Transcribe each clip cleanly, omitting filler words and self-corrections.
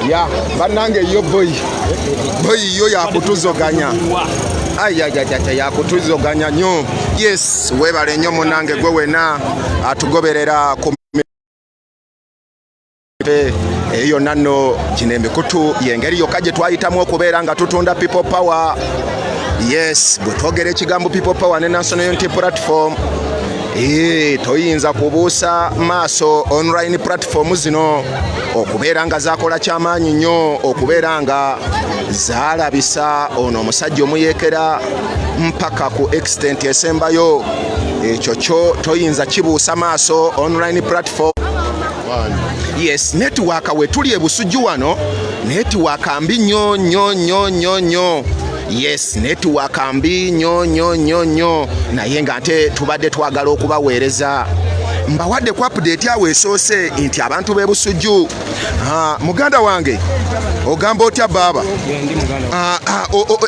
ya banange yo boy yo yakutuzoganya yakutuzoganya nnyo. Yes, webale nnyo munange gwe wena atugoberera ku eyo nanno kino emikutu yengeri yokka gye twayitamu okubeera nga tutunda people power. Yes, bwe twogera ekigambo people power ne National Unity Platform, toyinza kubuusa maaso online platform zino okubeera nga zakola kyamaanyi nnyo, okubeera nga zaalabisa ono omusajja omuyeekera mpaka ku extent esembayo. Ekyo kyo toyinza kibuusa maaso online platform. Yes, network we tuli ebusujju wano, network mbi nnyo. Yes, network mbi nnyo naye nga ate tubadde twagala okubaweereza. Mbawadde ku update awo esoose nti abantu b'ebusujju. Muganda wange ogamba otya baaba?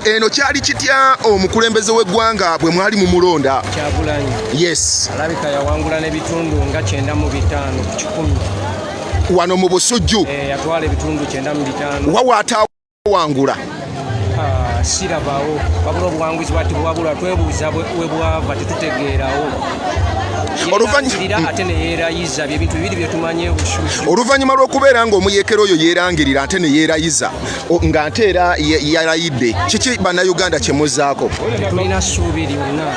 Eno kyali kitya omukulembeze w'eggwanga bwe mwali mu mulonda? Kyagulanyi. Yes. Alabika yawangula n'ebitundu nga 9 mu 5 ku 10. Wano mu busujju. Yatwala ebitundu 9 mu 5. Wawa atawangula. Sirabaawo wabula obuwanguzi bwati bwabula twebuuza we bwava tetutegeerawo. Ate ne yeerayiza byebintu bibiri bye tumanye obusujju. Oluvannyuma lw'okubeera ng'omuyeekera oyo yeerangirira ate ne yeerayiza ng'ate era yalayidde, kiki bannayuganda kye muzzaako? Tulina ssuubi lyonna,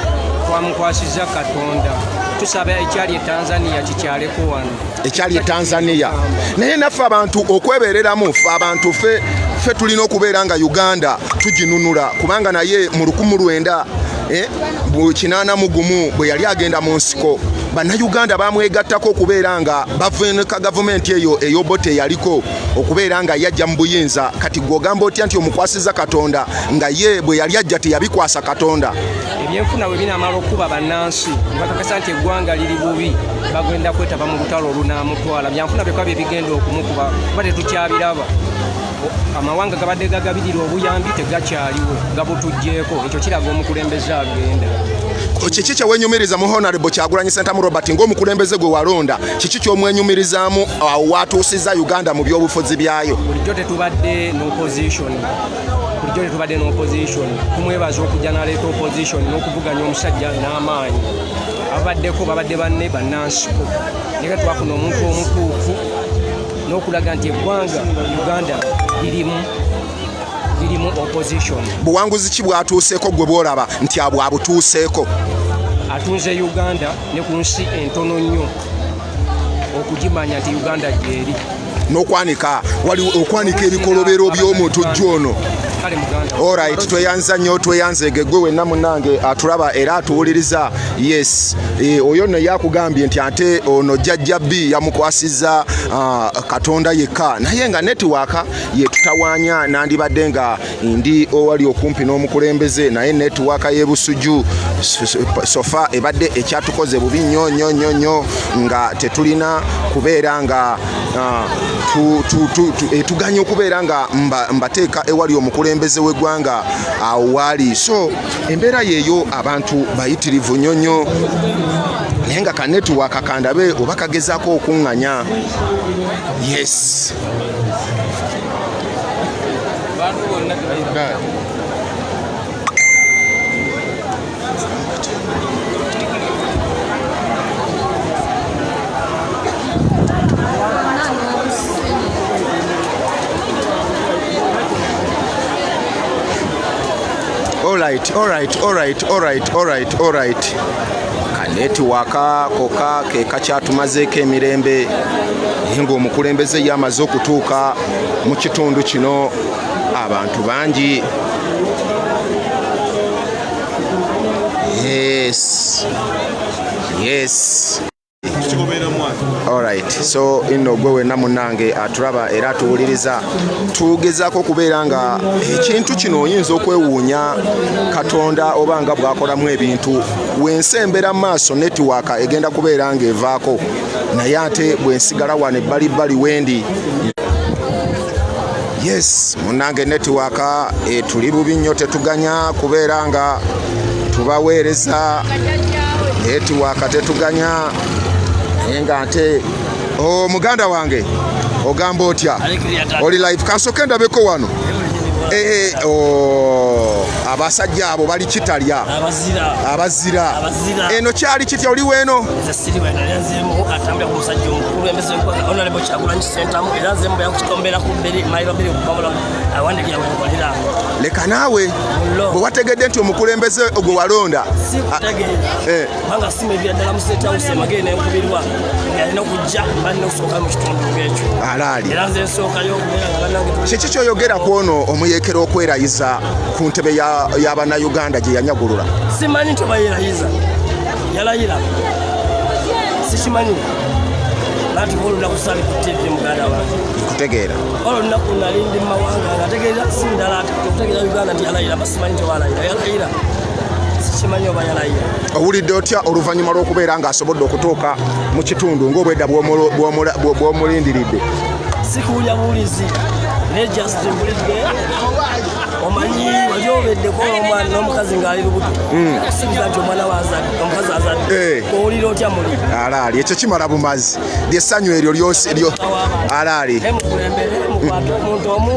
twamukwasizza Katonda. Tusaba ekyali e Tanzania kikyaleko wano. Ekyali e Tanzania. Naye naffe abantu okwebeereramu, abantu ffe tulina okubeera nga Uganda tuginunula, kubanga naye mu 1981 bwe yali agenda mu nsiko, bannayuganda bamwegattako okubeera nga bavunika gavumenti eyo ey'obote yaliko okubeera nga yajja mu buyinza. Kati gw'ogamba otya nti omukwasiza Katonda nga ye bwe yali ajja teyabikwasa Katonda? Ebyenfuna bwe binamala okuba bannansi ne bakakasa nti eggwanga liri bubi, bagenda kwetaba mu lutalo olunaamutwala. Byanfuna bwe kwabye bigenda okumukuba kuba tetukyabiraba. Amawanga gabadde gagabirira obuyambi tegakyaliwo, gabutuggyeko. Ekyo kiraga omukulembeze agenda. Kiki kyewenyumiriza mu Honorable Kyagulanyi Ssentamu Robert ng'omukulembeze gwe walonda? Kiki ky'omwenyumirizaamu awo watuusizza Uganda mu by'obufuzi byayo? Bulijjo tetubadde n'opposition. Tumwebaza okujja n'aleeta opposition n'okuvuganya omusajja n'amaanyi. Ababaddeko babadde banne bannansiko. Naye twafuna omuntu omutuufu n'okulaga nti eggwanga Uganda lirimu opposition. Buwanguzi ki bwatuuseeko gwe bw'olaba nti abwabutuuseeko? Atunze Uganda ne ku nsi entono nnyo okugimanya nti Uganda gyeri. N'okwanika okwanika ebikolobero by'omutujju ono. Alright, tweyanza nnyo, tweyanzege gwe wenna munnange atulaba era atuwuliriza. Yes, oyo nno yakugambye nti ate ono Jjajja B yamukwasizza Katonda yekka, naye nga netiwaaka ye tutawaanya nandibadde nga ndi owali okumpi n'omukulembeze, naye netiwaaka y'ebusujju sofa ebadde ekyatukoze bubi nnyo nga tetulina kubeera nga tuganye okubeera nga mbateeka ewali omukulembeze w'eggwanga awo waali. So embeera yeeyo abantu bayitirivu nnyo naye nga kanetiwaaka kandabe oba kagezaako okuŋŋanya. Yes. All right. Kanetiwaaka koka ke kakyatumazeeko emirembe ng'omukulembeze ye amaze okutuuka mu kitundu kino. Abantu bangi. Yes. Alright, so ino gwe wenna munnange atulaba era atuwuliriza, tugezaako okubeera nga ekintu kino oyinza okwewuunya Katonda oba nga bw'akolamu ebintu. Bw'ensembera mu maaso netiwaaka egenda kubeera ng'evaako, naye ate bw'ensigala wano ebbalibbali wendi. Yes, munnange netiwaaka tuli bubi nnyo, tetuganya kubeera nga tubaweereza. Netiwaaka tetuganya nga ate muganda wange ogamba otya oli live kansoke ndabeko wano abasajja abo bali kitalya abazira eno kyali kitya oli weeno leka naawe bwe wategedde nti omukulembeze gwe walonda alaali kiki kyoyogera ku ono omuyekera okwerayiza ku ntebe y'abannayuganda gye yanyagulula simanyi nti bayerayiza yalayira sikimanyi nati olunaku sali ku TV muganda wange kutegeera olunaku nalindi mu mawanga ngategeera sindala okutegeera Uganda nti yalayira basimanyi nti walayira yalayira sikimanyi oba yalayira owulidde otya oluvannyuma lw'okubeera ng'asobodde okutuuka mu kitundu ng'obwedda bw'omulindiridde sikuwulya buwulizi naye just mpulidde omanyi wali obeddeko n'omukazi ng'ali lubuto okusinza nti omwana omukazi azadde owulira otya muli alaali ekyo kimala bumazi lyessanyu eryo lyo alaali mukulembere mukwata omuntu omu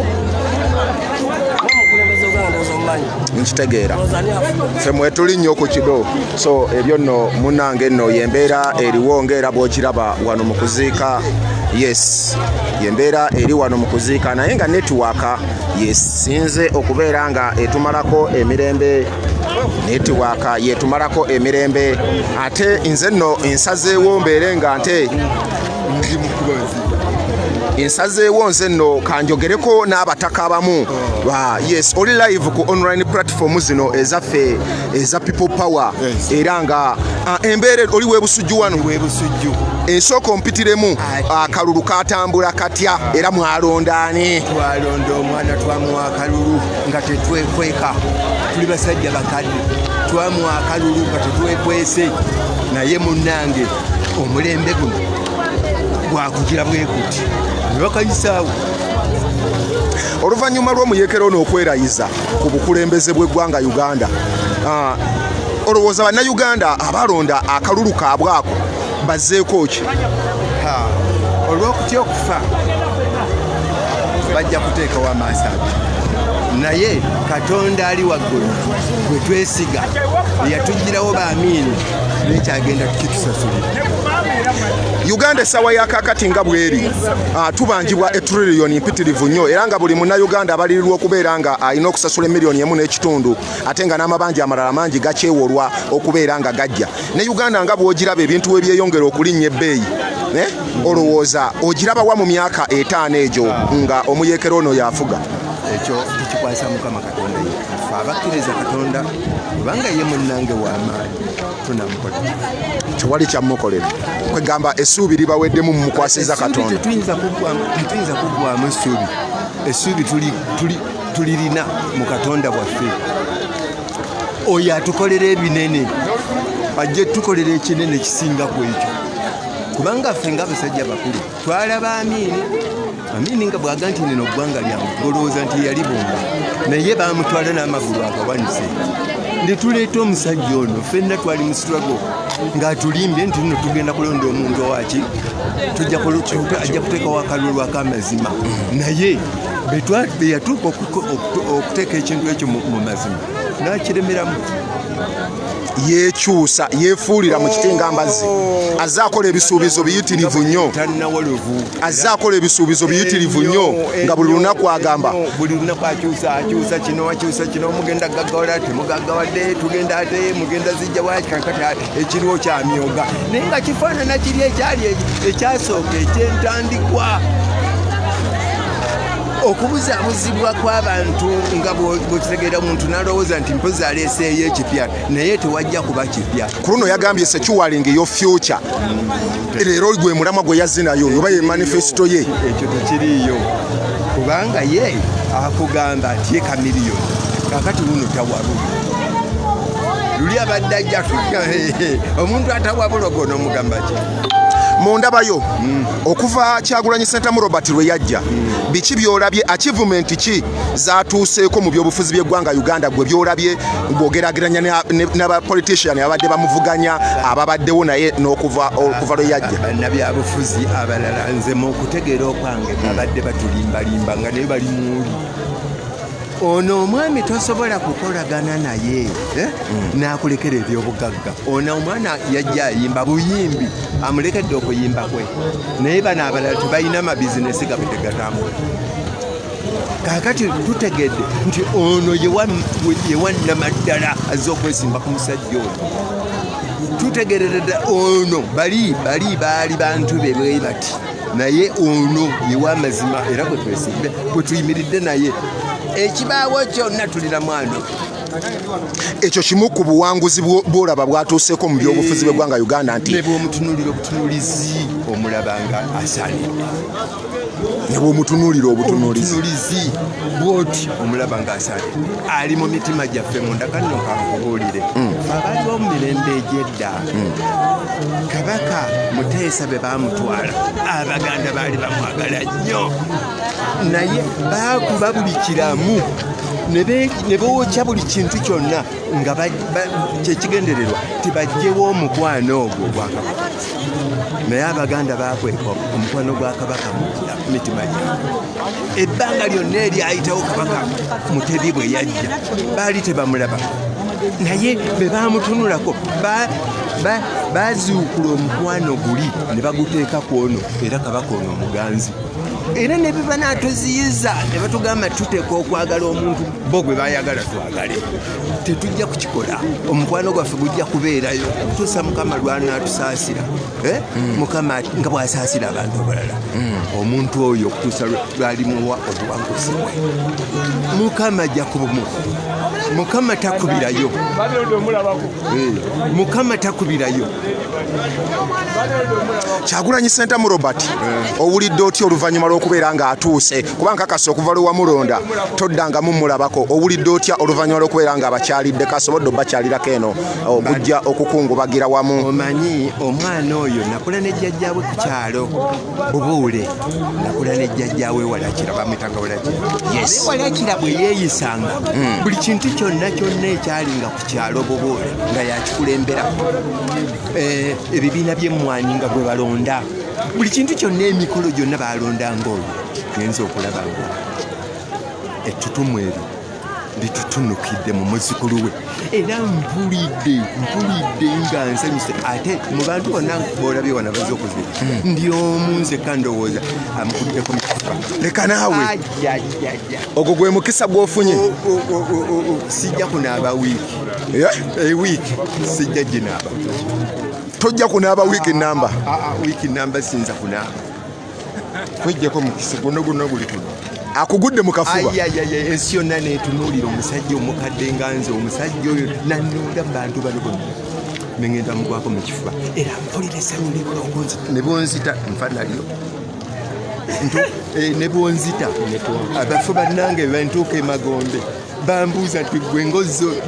omukulembeze ogwandoza omumanyi nkitegeera ffe mwetuli nnyo ku kido so ebyo nno munnange nno yembeera eriwo ng'era bw'okiraba wano mu kuziika yes yembeera eri wano mu kuziika naye nga netiwaaka yesinze okubeera nga etumalako emirembe netiwaaka yetumalako emirembe ate nze nno ensazeewo mbeere nga nte ndi mukubazi ensazeewo nze nno kanjogereko n'abataka abamu yes oli live ku online platform zino ezaffe eza people power era nga embeera oli webusujju wano ensooka ompitiremu akalulu katambula katya era mwalondaani twalonda omwana twamuwa akalulu nga tetwekweka tuli basajja bakadde twamuwa akalulu nga tetwekwese naye munnange omulembe guno gwakugira bwekuti nebakayisaawo oluvannyuma lw'omuyekero n'okwerayiza ku bukulembeze bw'eggwanga Uganda olowooza bannayuganda abalonda akalulu kaabwe ako bazzeeko ki olw'okutya okufa bajja kuteekawo amaaso ago naye Katonda ali waggulu gwe twesiga yatugirawo baamiini nekyagenda tukitusasulira Uganda essaawa ya kaakati nga bweri tubanjibwa etriliyoni mpitirivu nnyo era nga buli munnayuganda abalirirwa okubeera nga alina okusasula emiliyoni emu n'ekitundu ate nga n'amabanja amalala mangi gakyewolwa okubeera nga gajja ne Uganda nga bw'ogiraba ebintu we byeyongera okulinnya ebbeeyi olowooza ogirabawa mu myaka 5 egyo nga omuyekero ono yafuga ekyo tukikwasa Mukama Katonda yeffe abakkiriza Katonda kubanga ye munnange w'amaanyi tunamukola tewali kyamukolera kwegamba essuubi libaweddemu mumukwasiza Katonda tetuyinza kuggwamu essuubi tulirina mu Katonda bwaffe oyo atukolera ebinene ajje tukolera ekinene kisinga ku ekyo kubanga ffe nga basajja bakulu twalaba Amini nga bwaga nti nino ggwanga lyange golowooza nti yali bomba naye bamutwala n'amagulu agawanise ne tuleeta omusajja ono ffenna twali mu struggle ng'atulimbye nti nno tugenda kulonda omuntu owaki ajja kuteekawo akalulu ak'amazima naye bwe yatuuka okuteeka ekintu ekyo mu mazima n'akiremeramu yekyusa yefuulira mu kitinga mbazzi azze akola ebisuubizo biyitirivu nnyo nga buli lunaku agamba buli lunaku akyusa kino mugenda gaggawala temugaggawadde tugenda ate mugenda zijja bwaki kakati ekiriwo kyamyoga naye nga kifaanana kiri ekyali ekyasooka ekyentandikwa okubuzaabuzibwa kw'abantu nga bwekitegeera omuntu n'alowooza nti mpozi aleeseeyo ekipya naye tewajja kuba kipya ku luno yagambye sekiwaling yo future leero gwe mulamwa gwe yazze nayo oba ye manifesito ye ekyo tekiriiyo kubanga ye akugamba ati ye kamiliyoni kakati luno tawabula luli abadde ajja omuntu atawabulogo n'omugamba ki mundabayo okuva Kyagulanyi Ssentamu Robert lwe yajja biki byolabye achievement ki zatuuseeko mu byobufuzi by'eggwanga Uganda gwe byolabye bwogerageranya n'aba politician abadde bamuvuganya ababaddewo naye n'okuva lwe yajja nabyabufuzi abalala nze mu kutegeera okwange babadde batulimbalimba nga naye bali muuli ono omwami tosobola kukolagana naye n'akulekera ebyobugagga ono omwana yajja ayimba buyimbi amulekedde okuyimba kwe naye bano abalala tebalina mabizinesi gabetegatambula kakati tutegedde nti ono yewannamaddala azze okwesimba ku musajja ono tutegerera ono bali baali bantu be bwe bati naye ono yewamazima era kwe twesimbe kwe tuyimiridde naye ekibaawo kyonna tulina mwana ekyo kimu ku buwanguzi bwolaba bwatuuseeko mu byobufuzi bw'eggwanga Uganda nti ne bw'omutunuulira obutunuulizi omulabanga asaanidde ne bw'omutunuulira obutunuulizi bwoti omulaba ng'asaanidde ali mu mitima gyaffe munda kanno kankubuulire abaaliwo mu mirembe egy'edda Kabaka Muteesa be baamutwala Abaganda baali bamwagala nnyo naye baakuba buli kiramu ne bookya buli kintu kyonna nga kyekigendererwa tibajjewo omukwano ogwo gwakabaka naye Abaganda bakweka omukwano gwa Kabaka mu mitima gyabwe ebbanga lyonna eryayitawo Kabaka Mutebi bwe yajja baali tebamulaba naye be baamutunulako bazuukula omukwano guli ne baguteeka ku ono era Kabaka ono omuganzi era ne biba n'atuziyiza ne batugamba tuteeka okwagala omuntu bo gwe bayagala twagale tetujja kukikola omukwano gwaffe gujja kubeerayo okutuusa Mukama lwanatusaasira Mukama nga bwasaasira abantu abalala omuntu oyo okutuusa lwalimuwa obuwanguzi bwe Mukama ajja kubumuwa Mukama takubirayo Mukama takubirayo Kyagulanyi Ssentamu Robert owulidde otya oluvannyuma lw'okubeera ng'atuuse kuba nkakasa okuva lwe wamulonda toddangamu mulabako owulidde otya oluvannyuma lw'okubeera ng'abakyalidde kasobodde obakyalirako eno okujja okukungubagira wamu omanyi omwana oyo nakula ne jjajjaawe ku kyalo Bubuule nakula ne jjajjaawe Walakira bamwitanga Walakira Walakira bwe yeeyisanga buli kintu kyonna ekyalinga ku kyalo Bubuule nga yakikulembera ebibiina by'emmwanyi nga gwe balonda buli kintu kyonna emikolo gyonna balondanga oyo genza okulaba nga ettutumu eryo litutunukidde mu muzzukulu we era mpulidde nga nsanyuse ate mu bantu bonna boolabye wana bazze okuzira ndi omu nzekka ndowooza amukuddeko mukifuba leka naawe ogwo gwe mukisa gw'ofunye sijja kunaaba wiiki sijja ginaaba tojja kunaaba wiiki namba wiiki namba sinza kunaaba kwejjako mukisa gonna guli kuno akugudde mu kafuba ensi yonna neetunuulira omusajja omukadde nga nze omusajja oyo nannonda mu bantu bano bonna nengenda mugwako mu kifuba era mpulira essanyu ne bonzita nfa nalyo ne bonzita abafu bannange bantuuka emagombe bambuuza nti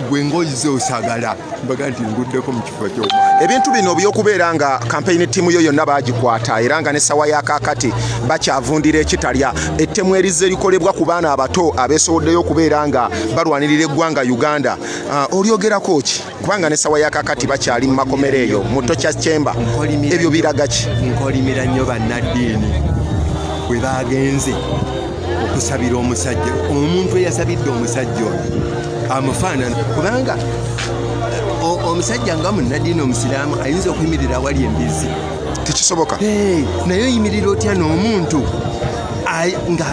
gwe ngozzo osagala mbaga nti nguddeko mu kifo ky'omwana ebintu bino by'okubeera nga kampeyini ttiimu yo yonna baagikwata era nga n'essawa ya kaakati bakyavundira ekitalya ettemu erizze erikolebwa ku baana abato abeesoboddeyo okubeera nga balwanirira eggwanga Uganda olyogerako ki kubanga n'essawa ya kaakati bakyali mu makomero eyo mu Torture Chamber ebyo biraga ki nkolimira nnyo bannaddiini bwe bagenze okusabira omusajja omuntu eyasabidde omusajja oyo amufaanana kubanga omusajja nga munnaddiini omusiraamu ayinza okuyimirira awali embizi tekisoboka naye oyimirira otya n'omuntu nga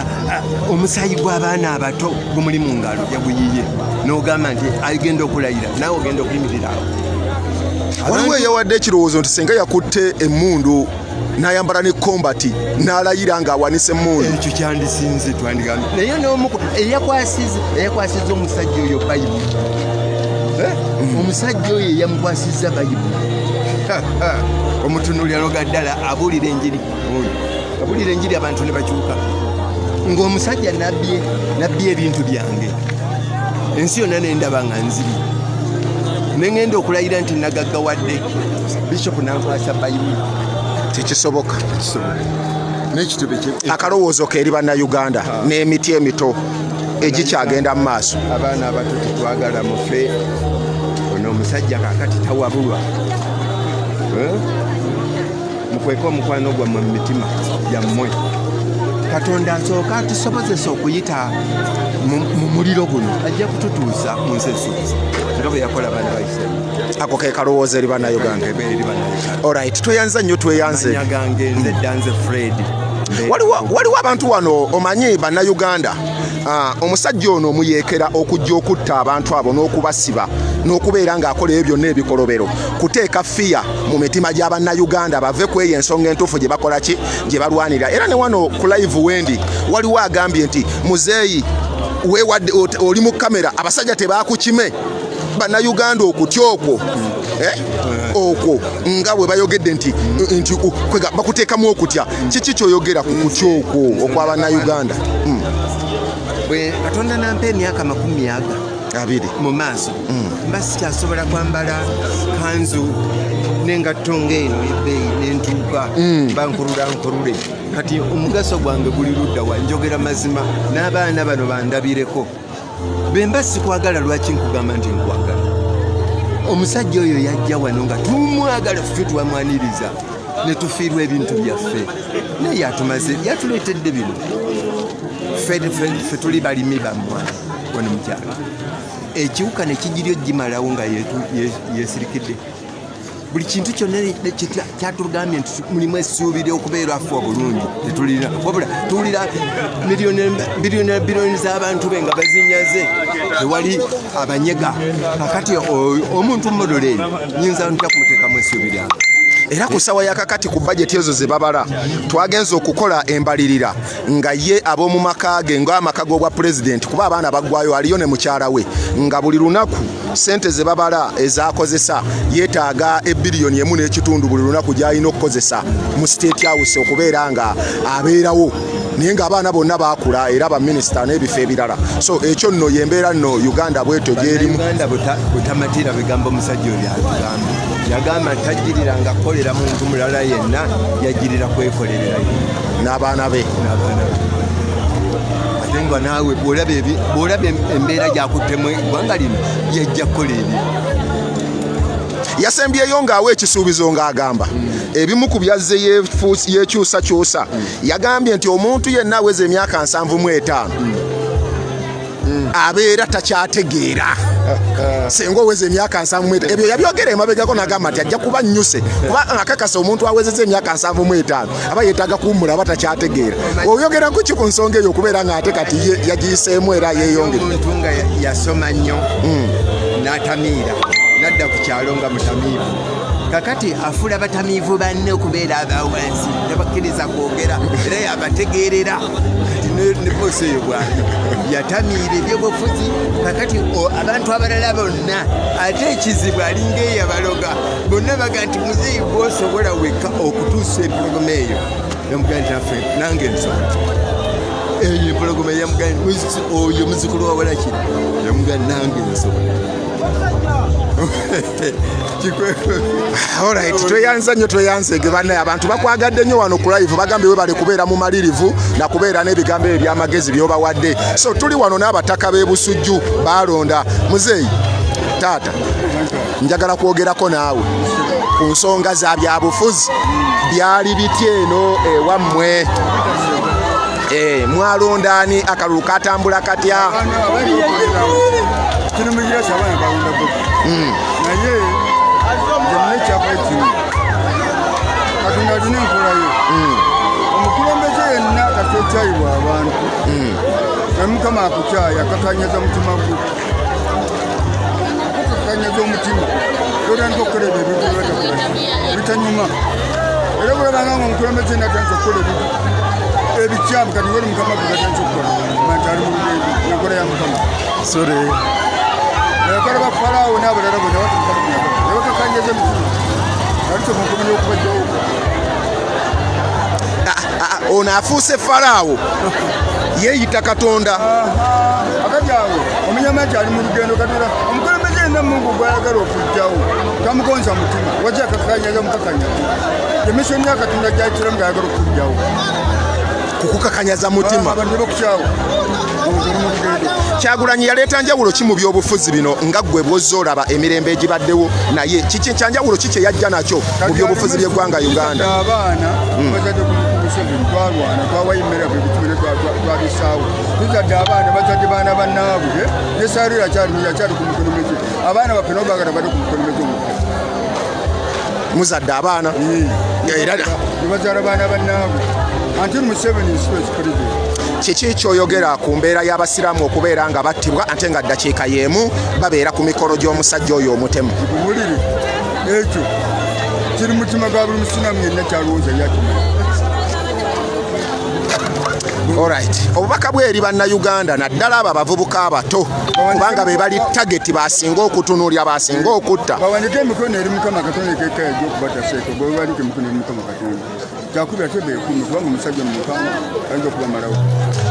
omusaayi gw'abaana abato gumuli mu ngalo yaguyiye n'ogamba nti agenda okulayira naawe ogenda okuyimirira awo waliwo eyawadde ekirowoozo nti senga yakutte emmundu n'ayambala ne kombati n'alayira ng'awanise emmundu ekyo kyandisinze twandigambye naye n'omuku eyakwasiza omusajja oyo bayibuli omusajja oyo eyamukwasizza bayibuli omutunuulira nogaddala abuulira enjiri abuulira enjiri abantu ne bakyuka ng'omusajja nabbye ebintu byange ensi yonna nendaba nga nzibi neŋŋenda okulayira nti nagaggawadde Bishop nankwasa bayibuli tekisoboka n'ekitobe akalowoozo ke eri bannayuganda n'emiti emito egikyagenda mu maaso. Abaana abato tetwagala mufe. Ono omusajja kaakati tawabulwa. Mukweka omukwano gwammwe mu mitima gyammwe. Katonda asooka atusobozesa okuyita mu muliro guno ajja kututuusa mu nseso nga bwe yakola baana ba Isirayiri. Ako ke kalowoozo eri bannayuganda. Alright, tweyanza nnyo tweyanze. Gange nze Danze Fred. Waliwo abantu wano omanyi bannayuganda, omusajja ono omuyeekera okujja okutta abantu abo n'okubasiba n'okubeera ng'akola ebyo byonna ebikolobero, kuteeka fiya mu mitima gy'abannayuganda bave ku eyo ensonga entuufu gye bakola ki gye balwanira. Era ne wano ku live wendi waliwo agambye nti muzeeyi weewadde oli mu kamera abasajja tebakukime. Bannayuganda okutya okwo okwo nga bwe bayogedde nti bakuteekamu okutya, kiki kyoyogera ku kutya okwo okw'abannayuganda? Bwe Katonda nampa emyaka 20 mu maaso mba sikyasobola kwambala kanzu n'engatto ng'eno ebbeeyi n'entuuka bankurule. Kati omugaso gwange guli ludda wa njogera mazima n'abaana bano bandabireko. Bemba sikwagala lwaki nkugamba nti nkwagala. Omusajja oyo yajja wano nga tumwagala ffe twamwaniriza ne tufiirwa ebintu byaffe. Naye yatuleetedde bino. Ffe tuli balimi bammwe wano mu kyalo. Ekiwuka ne kijiryo gimalawo nga yeesirikidde. Buli kintu kyonna kyatugambye nti mulimu essuubiri okubeera affe obulungi tetulina. Wabula tuwulira biliyoni z'abantu be nga bazinyaze tewali abanyega. Kakati omuntu mumodoleeri nyinza ntya kumuteekamu essuubiri awo. Era ku ssaawa yakakati ku bajeti ezo ze babala twagenza okukola embalirira nga ye ab'omu maka ge ng'amaka g'obwa pulezidenti, kuba abaana baggwayo aliyo ne mukyala we, nga buli lunaku ssente ze babala ezaakozesa yeetaaga ebiliyoni 1.5 buli lunaku gy'alina okukozesa mu State House okubeera nga abeerawo. Naye ng'abaana bonna baakula era baminisita n'ebifo ebirala. So ekyo nno yembeera nno Uganda bwetyo gy'erimu. Uganda butamatira bigambo omusajja oli atugamba. Yagamba tajjiriranga kukolera muntu mulala yenna, yajjirira kwekolerera n'abaana be. Ate nga naawe bw'olaba embeera gyakuttemu eggwanga lino yajja kukola ebyo. Yasembyeyo ng'awa ekisuubizo ng'agamba ebimu ku byazze yeekyusakyusa. Yagambye nti omuntu yenna aweza emyaka 75 abeera takyategeera. Senga oweza emyaka 75 ebyo yabyogera emabegako n'agamba nti ajja kuba nnyuse, kuba akakasa omuntu awezezza emyaka 75 aba yeetaaga kuwummula aba takyategeera. Oyogera ku ki ku nsonga eyo okubeera ng'ate kati yagiyiseemu era yeeyongera? Omuntu nga yasoma nnyo n'atamiira nadda ku kyalo nga mutamiivu. Kakati afuula batamiivu banne okubeera abawansi tabakkiriza kwogera era yabategeerera. Kati ne bose eyo bwali yatamiira ebyobufuzi. Kakati abantu abalala bonna ate ekizibu alinga eyabaloga bonna baga nti muzeeyi bw'osobola wekka okutuusa empologoma eyo. Yamugamba nti naffe nange nsobola. Eyo empologoma yamugamba oyo muzukulu wa walaki yamugamba nange nsobola. Alright, tweyanza nnyo tweyanzege bannaye abantu bakwagadde nnyo wano ku live bagambye we bali kubeera mu malirivu na kubeera n'ebigambo eby'amagezi by'obawadde. So tuli wano n'abataka b'e Busujju balonda. Muzeeyi taata njagala kwogerako naawe ku nsonga za byabufuzi byali bitya eno ewammwe. Mwalondaani akalulu katambula katya? Kino mugira sabana balonda boko. Naye nze kyapa ekimu. Katonda alina enkola ye. Omukulembeze yenna katekyayibwa abantu. Mukama akukyaya akakanyaza mutima gwe. Akakanyaza omutima. Tolanda okukola ebintu bitanyuma. Era bulabanga omukulembeze yenna atanze okukola ebintu ebikyamu kati wali mukama gwe gatanze okukola. Manti ali mu enkola ya mukama. Sorry. Nakola ba Farao n'abalala bonna bakakanyeze mutima. Kati mukumanya okubajjawo. Ono afuuse Farao yeeyita Katonda. Akajaawo omunyama nti ali mu lugendo Katonda omukulembeze alina mungu gwayagala okujjawo tamugonza mutima wajja akakanyaza mukakanya emishoni ya katonda gyakira nga ayagala okujjawo kukukakanyaza mutima abantu bakukyawo Kyagulanyi yaleeta njawulo ki mu byobufuzi bino nga ggwe bw'ozza olaba emirembe egibaddewo naye kiki kyanjawulo ki kye yajja nakyo mu byobufuzi by'eggwanga Uganda? Abaana bazadde ku Museveni twalwana twawayo emmere bwe bitumire twabisaawo tuzadde abaana bazadde baana bannaabwe ne Saalu yakyali ku mikono megye abaana baffe nabo baagala bali ku mikono megye muzadde abaana era ne bazaala baana bannaabwe until Museveni is president. Kiki kyoyogera ku mbeera y'abasiraamu okubeera nga battibwa ate nga ddakiika y'emu babeera ku mikolo gy'omusajja oyo omutemu? Muwulire ekyo kiri mutima gwa buli musiraamu yenna kyalowooza yakimanya. Alright, obubaka bw'eri bannayuganda naddala abo abavubuka abato kubanga be bali tageti basinga okutunuulya basinga okutta. Bawanike emikono eri Mukama Katonda ekeka egy'okubataseeko bwe bawanike emikono eri Mukama Katonda kyakubira ate beekuume kubanga omusajja mu Mukama ayinza okubamalawo.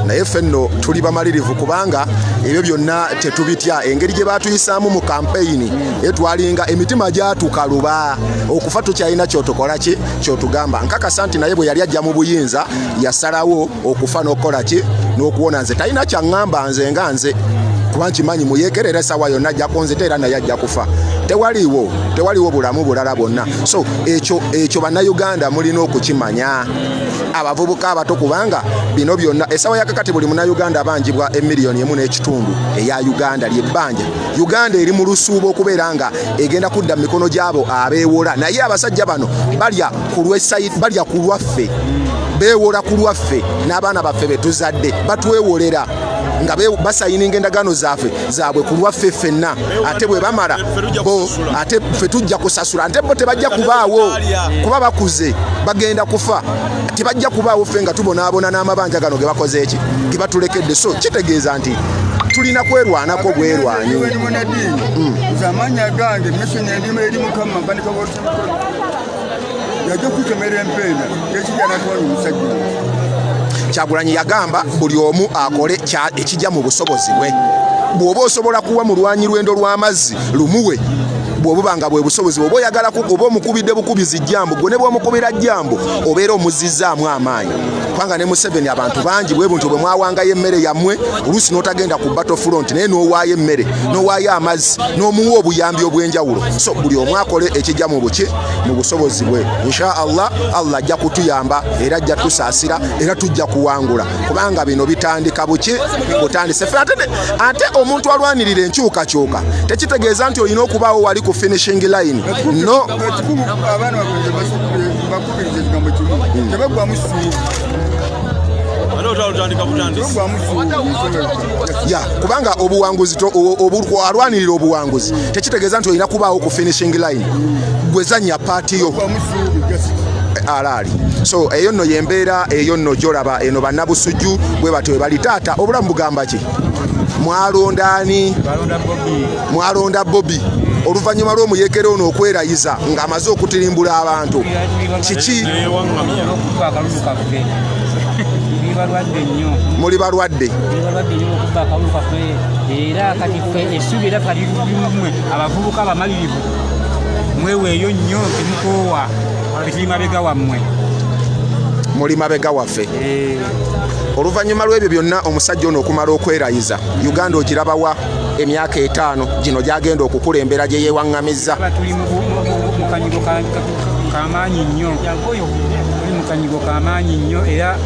Naye ffe nno tuli bamalirivu kubanga ebyo byonna tetubitya. Engeri gye baatuyisaamu mu kampeyini etwalinga emitima gyatukaluba okufa tukyalina kyotukola ki kyotugamba. Nkakasa nti naye bwe yali ajja mu buyinza yasalawo okufa n'okukola ki n'okuwona. Nze talina kyaŋŋamba nze nga nze kuba nkimanyi muyeekerera essaawa yonna ajja kunzita era naye ajja kufa. Tewaliwo bulamu bulala bwonna. So ekyo bannayuganda mulina okukimanya abavubuka abato kubanga bino byonna essaawa yakakati buli munnayuganda abangibwa $1.5 eya Uganda ly'ebbanja. Uganda eri mu lusuubo okubeera nga egenda kudda mu mikono gy'abo abeewola naye abasajja bano balya ku lwaffe beewola ku lwaffe n'abaana baffe be tuzadde batwewolera nga basayininga endagaano zaabwe ku lwaffe ffenna ate bwe bamala bo ate ffe tujja kusasula ate bo tebajja kubaawo kuba bakuze bagenda kufa tebajja kubaawo ffe nga tubonaabona n'amabanja gano ge bakoze eki ge batulekedde. So kitegeeza nti tulina kwerwanako bwerwanyi. Amanya gange mission endima eri Mukama bandika yajja kutemera empenda ekijana kwa omusajja. Kyagulanyi yagamba buli omu akole ekijja mu busobozi bwe. Bw'oba osobola kuwa mu lwanyi lwendo lw'amazzi lumuwe bw'obuba nga bwe busobozi oba oyagala oba omukubidde bukubizi jjambo gwe ne bw'omukubira jjambo obeera omuzizzaamu amaanyi kubanga ne Museveni abantu bangi bwe buntu bwe mwawangayo emmere yammwe oluusi n'otagenda ku battlefront naye n'owaayo emmere n'owaayo amazzi n'omuwa obuyambi obw'enjawulo. So buli omu akole ekijja mu buki mu busobozi bwe. Insha Allah ajja kutuyamba era ajja tusaasira era tujja kuwangula kubanga bino bitandika buki butandise ffe ate omuntu alwanirira enkyukakyuka tekitegeeza nti olina okubaawo wali ku finishing line no. Abaana bakubiriza ekigambo kimu tebagwamu ssuubi kubanga obuwanguzi alwanirira obuwanguzi tekitegeeza nti olina kubaawo ku finishing line gwezanya paati yo alaali. So eyo nno yembeera eyo nno gyolaba eno bannabusujju bwe batyo bali taata obulamu bugamba ki mwalondaani mwalonda Bobby oluvannyuma lw'omuyeekera ono okwerayiza ng'amaze okutirimbula abantu kiki muli balwadde era kati ffe essubi era kali lumwe abavubuka abamalirivu mweweeyo nnyo temukoowa tuli mabega wammwe muli mabega waffe. Oluvannyuma lw'ebyo byonna omusajja ono okumala okwerayiza Uganda ogirabawa emyaka 5 gino gyagenda okukulembera gye yeewaŋŋamizza. Tuli mu kanyigo k'amaanyi nnyo era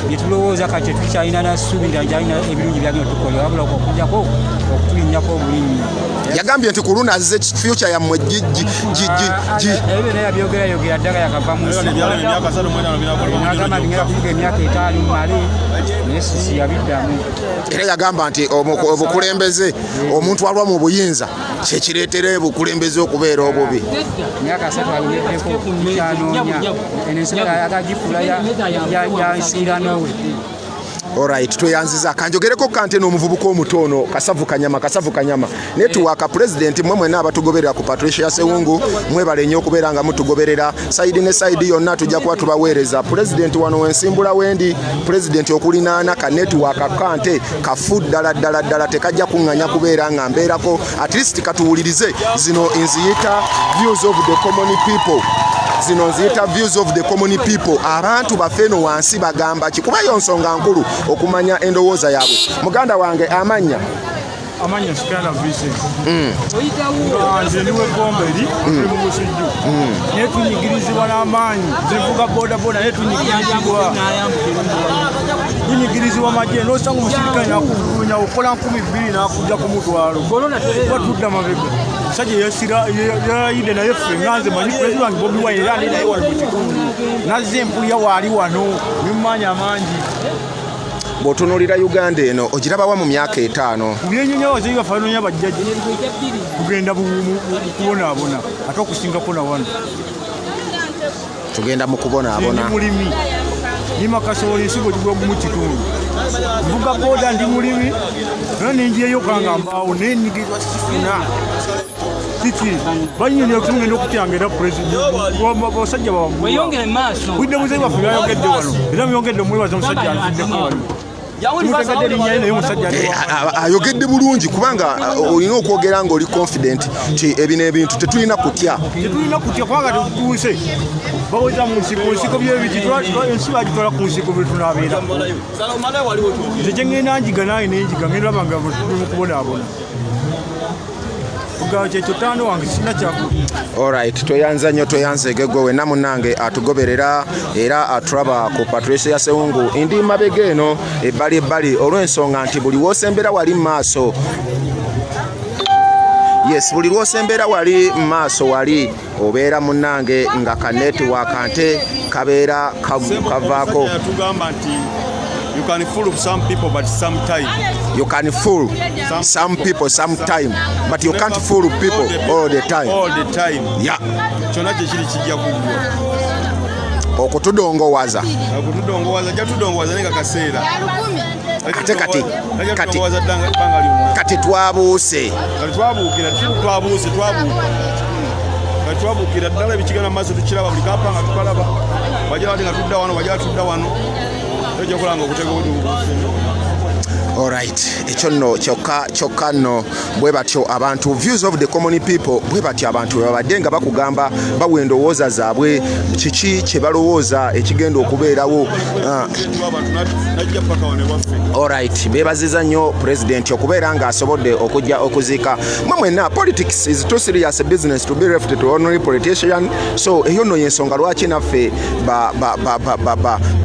bye tulowooza kati tukyalina nassuubi nti ajalina ebirungi byagenda tukola wabula okujjako okutulinnyako obulinyi. Yagambye nti ku luno azze future yammwe ebyo naye yabyogerayogera ddala yakava mu nagamba ngenda kufuga emyaka 5 male naye sisi yabiddamu. Era yagamba nti obukulembeze omuntu alwa mu buyinza kyekireetera obukulembeze okubeera obubi. Emyaka 3 ayogeddeko kyanoonya ensonga yagagifuula yansiira nowe Alright, tweyanziza kanjogereko kante n'omuvubuka omutono Kasavu Kanyama network president mmwe n'abatugoberera ku Patricia Sewungu mwebale nnyo okubeera nga mutugoberera side ne side yonna tujja kuba tubaweereza president wano wensimbula wendi president okulinaana ka network kante kafu ddala tekajja kuŋŋanya kubeera nga mbeerako at least katuwulirize zino nziyita views of the common people zino nziyita views of the common people abantu bafeeno wansi bagamba kikuba yo nsonga nkulu okumanya endowooza yaabwe muganda wange amanya Sikala Vincent. Nze ndiwe Gomberi mu Busujju. Ne tunyigirizibwa n'amaanyi. Zivuga boda ne tunyigirizibwa. Tunyigirizibwa maje n'osanga omusirikale n'akuvunya okola 2,000 n'akujja ku mutwalo. Watudda mabega. Sajja yayide naye ffe nganze manyi president Bobi Wine era naye wali mu kitundu. Nazze empulya waali wano nimanya amangi. Bw'otunuulira Uganda eno ogirabawa mu myaka 5 byennyonyola ziri bafaananya bajjaji tugenda kubonaabona ate okusingako na wano tugenda mu kubonaabona mulimi lima kasobola ensigo gigwagu mu kitundu mvuga boda ndi mulimi era nenjiyeyo kanga mbaawo nenyigirizwa sifuna titi banyonyola tugenda okutyanga era basajja baweyongere maaso budde muzeyi waffe byayogedde wano era myongedde omwebaza omusajja anziddeko wano ayogedde bulungi kubanga olina okwogera nga oli confident nti ebino ebintu tetulina kutya kubanga tetutuuse baweza mu nsiko ensi bagitwala ku nsiko bwetunaabeera nze gye ngenda njiga naye nenjiga ngenda banga mukubonaabona kyekyo tano wange sina kyaku. Alright, toyanza nnyo toyanzege gwe wenna munnange atugoberera era atulaba ku Patricia Sewungu ndi mabega eno ebbali olw'ensonga nti buli w'osembera wali maaso. Yes, buli lw'osembera wali maaso wali obeera munnange nga ka network ante kabeera kavaako. You can fool some people, but sometime. You can fool some people sometime, but you can't fool people all the time. All the time. Yeah. Chona chiri kijja kugwa. Okutudongowaza. Okutudongowaza jatudongowaza nenga kaseera. Kati twabuuse. Twabuukira ddala ebikigana maaso tukiraba buli kapanga tukalaba. Wajala nga tudda wano. Alright, ekyo nno kyokka nno bwe batyo abantu views of the common people bwe batyo abantu babadde nga bakugamba bawa endowooza zaabwe kiki kye balowooza ekigenda okubeerawo. Alright, beebaziza nnyo president okubeera ng'asobodde okujja okuziika mwe mwenna politics is too serious business to be left to ordinary politician. So eyo nno yensonga lwaki naffe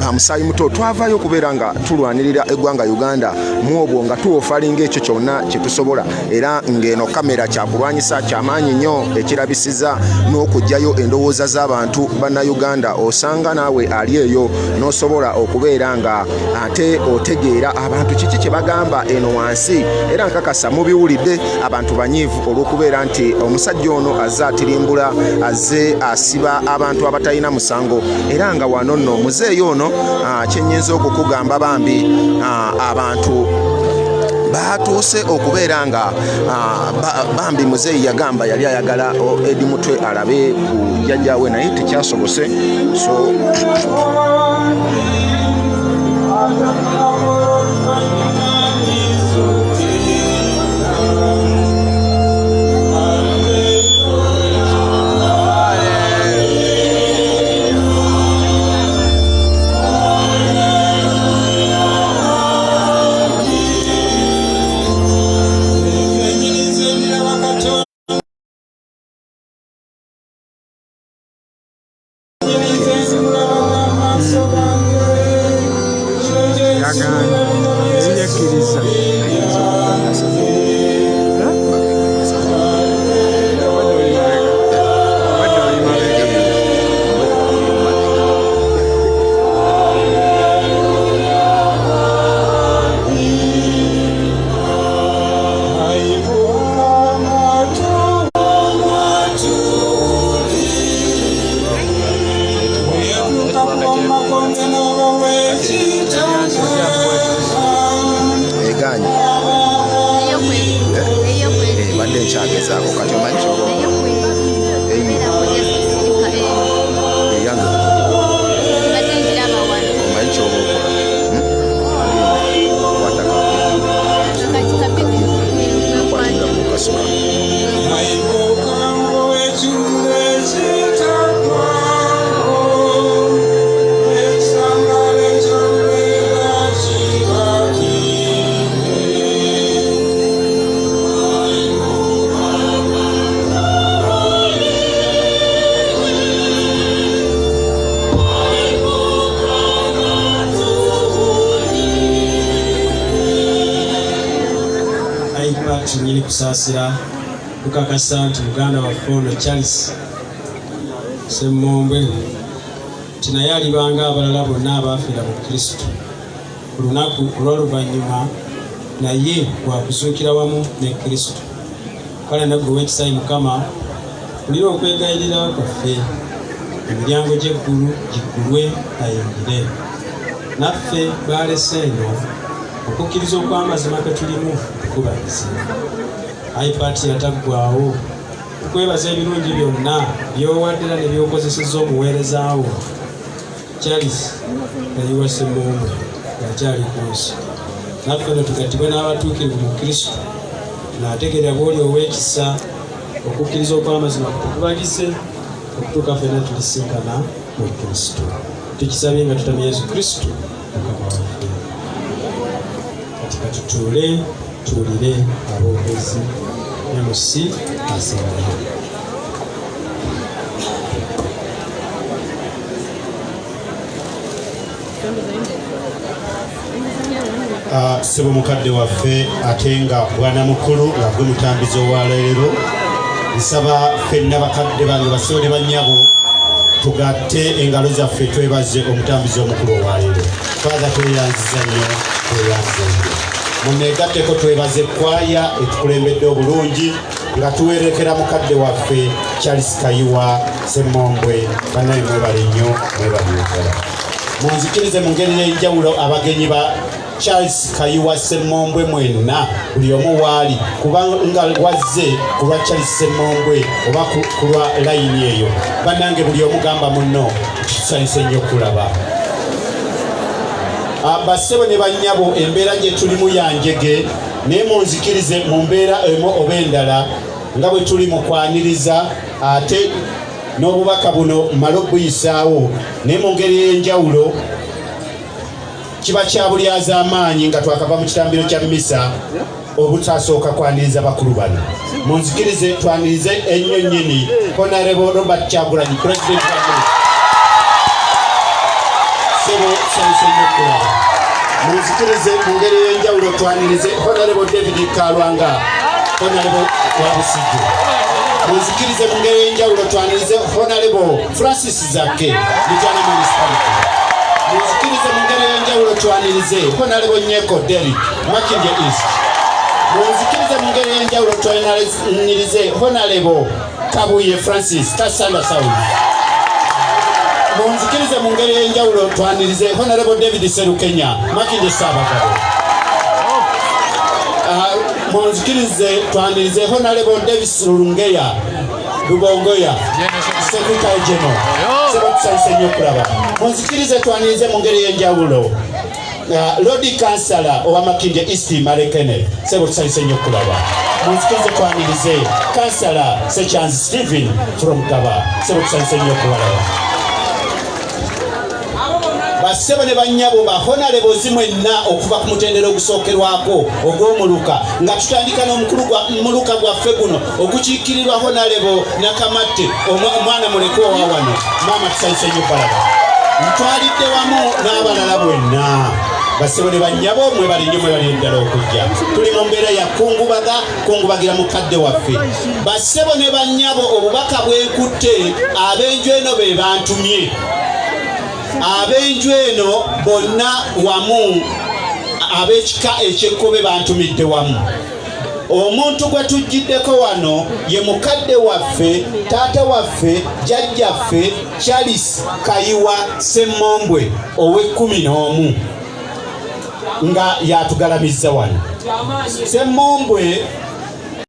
bamusaayi muto twavaayo okubeera nga tulwanirira eggwanga Uganda muobwo nga tuwofalinga ekyo kyonna kyetusobola era ng'eno kamera kyakulwanyisa kyamaanyi nnyo ekirabisiza n'okugjayo endowooza z'abantu bannayuganda osanga naawe ali eyo n'osobola okubeera nga ate otegeera abantu kiki kye bagamba eno wansi era nkakasa mubiwulidde abantu banyiivu olw'okubeera nti omusajja ono azze atirimbula azze asiba abantu abatalina musango era nga wano nno muzeeyi ono kyennyinza okukugamba bambi abantu batuuse okubeera nga bambi muzeeyi yagamba yali ayagala Edi Mutwe alabe ku jjajjaawe naye tekyasobose so kinyini kusaasira tukakasa nti muganda waffe ono Charles Ssemmombwe nti naye alibanga abalala bonna abaafiira mu Kristo ku lunaku olw'oluvannyuma naye wakuzuukira wamu ne Kristo. Kale nagwe w'ekisayi Mukama kulira okwegayirira kwaffe emiryango gy'eggulu giggulwe ayingire naffe baalese eno okukkiriza okw'amazima ke tulimu tukubalize. iPaati yataggwawo tukwebaza ebirungi byonna by'owaddera ne by'okozesezza omuweerezaawo Charles Kayiwa Ssemmombwe ng'akyali ku nsi. Naffe no tugattibwe n'abatuukirivu mu Kristo tunaategeera bw'oli ow'ekisa okukkiriza okw'amazima kutukubalize okutuuka ffenna tulisinkana mu Kristo. Tukisabye nga tutamya Yesu Kristo Mukama waffe. Kati katutuule tuwulire aboogezi MC asembayo. Ssebo mukadde waffe ate nga bwana mukulu nga gwe mutambizi owaleero, nsaba ffenna bakadde bange basebo ne bannyabo tugatte engalo zaffe twebaze omutambizi omukulu owaleero. Father, tweyanziza nnyo, tweyanziza nnyo. Muneegatteko twebaze ekwaya etukulembedde obulungi nga tuwerekera mukadde waffe Charles Kayiwa Ssemmombwe. Bannaye mwebale nnyo, mwebale ddala. Munzikirize mu ngeri y'enjawulo abagenyi ba Charles Kayiwa Ssemmombwe mwenna buli omu waali kubanga wazze ku lwa Charles Ssemmombwe oba ku lwa layini eyo. Bannange buli omu gamba munno tusanyuse nnyo okulaba. Bassebo ne bannyabo embeera gye tulimu yanjege naye munzikirize mu mbeera emu oba endala nga bwe tuli mu kwaniriza ate n'obubaka buno mmale okubuyisaawo naye mu ngeri y'enjawulo kiba kya bulyaza amaanyi nga twakava mu kitambiro kya mmisa obutasooka kwaniriza bakulu bano. Munzikirize twanirize ennyo nnyini Honorable Robert Kyagulanyi, President wa America. Sebo sanyuse nnyo okulaba. Munzikirize mu ngeri y'enjawulo twanirize Honorable David Kalwanga, Honorable wa Busijju. Munzikirize mu ngeri y'enjawulo twanirize Honorable Francis Zakke, Lijana Municipality. Munzikirize mu ngeri y'enjawulo twanirize Honorable Nyeko Derrick, Makindye East. Munzikirize mu ngeri y'enjawulo twanirize Honorable Kabuye Francis, Kasanda South. Munzikirize mu ngeri y'enjawulo twanirize Honorable David Serukenya, Makindye Sabagabo. Munzikirize twanirize Honorable Davis Lungeya, Lubongoya, Secretary General. Sebo tusanyuse nnyo okulaba. Munzikirize twanirize mu ngeri y'enjawulo Lord Councillor owa Makindye East Malekene. Sebo tusanyuse nnyo okulaba. Munzikirize twanirize Councillor Sechanzi Stephen from Kaba. Sebo tusanyuse nnyo okulaba. Bassebo ne bannyabo ba Honorable mwenna okuva ku mutendera ogusookerwako ogw'omuluka nga tutandika n'omuluka gwaffe guno okukiikirirwa Honorable Nakamatte omwana mulekwa wa wano. Maama tusanyuse nnyo balaba. Ntwalidde wamu n'abalala bwenna. Bassebo ne bannyabo mwebale nnyo, mwebale ddala okujja. Tuli mu mbeera ya kungubagira mukadde waffe. Bassebo ne bannyabo obubaka bwekutte ab'enju eno be bantumye. Ab'enju eno bonna wamu ab'ekika eky'ekkobe bantumidde wamu. Omuntu gwe tujjiddeko wano ye mukadde waffe, taata waffe, jjajjaffe Charles Kayiwa Ssemmombwe ow'e11 nga yatugalamizza wano. Ssemmombwe